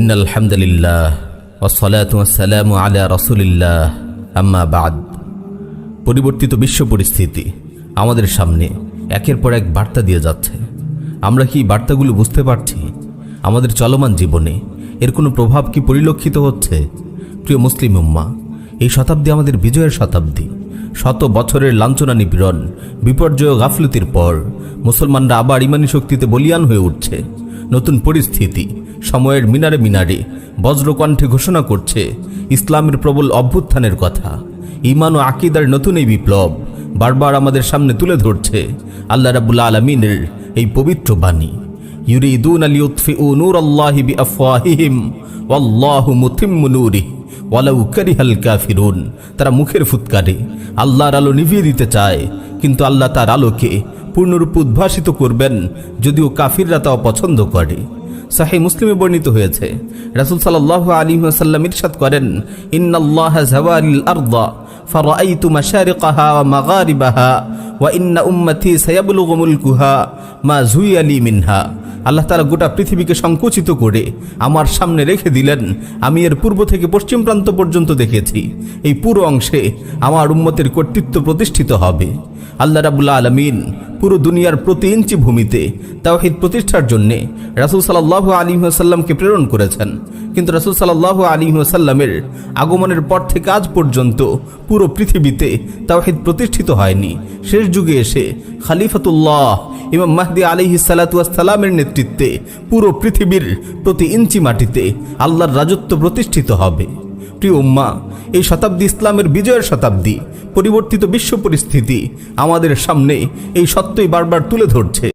ইন্নাল হামদুলিল্লাহ ওয়াসসালাতু ওয়াসসালামু আলা রাসূলিল্লাহ আম্মা বাদ। পরিবর্তিত বিশ্ব পরিস্থিতি আমাদের সামনে একের পর এক বার্তা দিয়ে যাচ্ছে। আমরা কি বার্তাগুলো বুঝতে পারছি? আমাদের চলমান জীবনে এর কোনো প্রভাব কি পরিলক্ষিত হচ্ছে? প্রিয় মুসলিম উম্মাহ, এই শতাব্দী আমাদের বিজয়ের শতাব্দী। শত বছরের লাঞ্ছনা, নিপীড়ন, বিপর্যয়, গাফলতির পর মুসলমানরা আবার ইমানি শক্তিতে বলিয়ান হয়ে উঠছে। নতুন পরিস্থিতি সময়ের মিনারে মিনারে বজ্রকণ্ঠে ঘোষণা করছে ইসলামের প্রবল অভ্যুত্থানের কথা। ঈমান ও আকীদার নতুন এই বিপ্লব বারবার আমাদের সামনে তুলে ধরছে আল্লাহ রাব্বুল আলামিনের এই পবিত্র বাণী, ইউরিদুনা লিইউতফিউ নূরাল্লাহি বিআফওয়াহিহিম ওয়াল্লাহু মুতিম্মু নূরিহি ওয়ালাউ কারিহাল কাফিরুন। তারা মুখের ফুৎকারে আল্লাহর আলো নিভিয়ে দিতে চায়, কিন্তু আল্লাহ তার আলোকে পূর্ণরূপে উদ্ভাসিত করবেন যদিও কাফিররা তা অপছন্দ করে। সহিহ মুসলিমে বর্ণিত হয়েছে, রাসূল সাল্লাল্লাহু আলাইহি ওয়াসাল্লাম ইরশাদ করেন, ইন্নাল্লাহা যাওয়ালিল আরদা ফারাআইতু মাশারিকাহা ওয়া মাগারিবাহা ওয়া ইন্না উম্মতি সায়াবলুগু মুলকুহা মা যুইয়ালি মিনহা। আল্লাহ তাআলা গোটা পৃথিবীকে সংকুচিত করে আমার সামনে রেখে দিলেন। আমি এর পূর্ব থেকে পশ্চিম প্রান্ত পর্যন্ত দেখেছি। এই পুরো অংশে আমার উম্মতের কর্তৃত্ব প্রতিষ্ঠিত হবে। আল্লাহ রাব্বুল আলামিন পুরো দুনিয়ার প্রতি ইঞ্চি ভূমিতে তাওহীদ প্রতিষ্ঠার জন্য রাসূল সাল্লাল্লাহু আলাইহি ওয়াসাল্লামকে প্রেরণ করেছেন। কিন্তু রাসূল সাল্লাল্লাহু আলাইহি ওয়াসাল্লামের আগমনের পর থেকে আজ পর্যন্ত পুরো পৃথিবীতে তাওহীদ প্রতিষ্ঠিত হয়নি। শেষ যুগে এসে খলিফাতুল্লাহ ইমাম মাহদী আলাইহিস সালাতু ওয়াস সালামের নেতৃত্বে পুরো পৃথিবীর প্রতি ইঞ্চি মাটিতে আল্লাহর রাজত্ব প্রতিষ্ঠিত হবে। প্রিয় উম্মাহ, এই শতাব্দী ইসলামের বিজয়ের শতাব্দী। পরিবর্তিত বিশ্ব পরিস্থিতি আমাদের সামনে এই সত্যই বারবার তুলে ধরছে।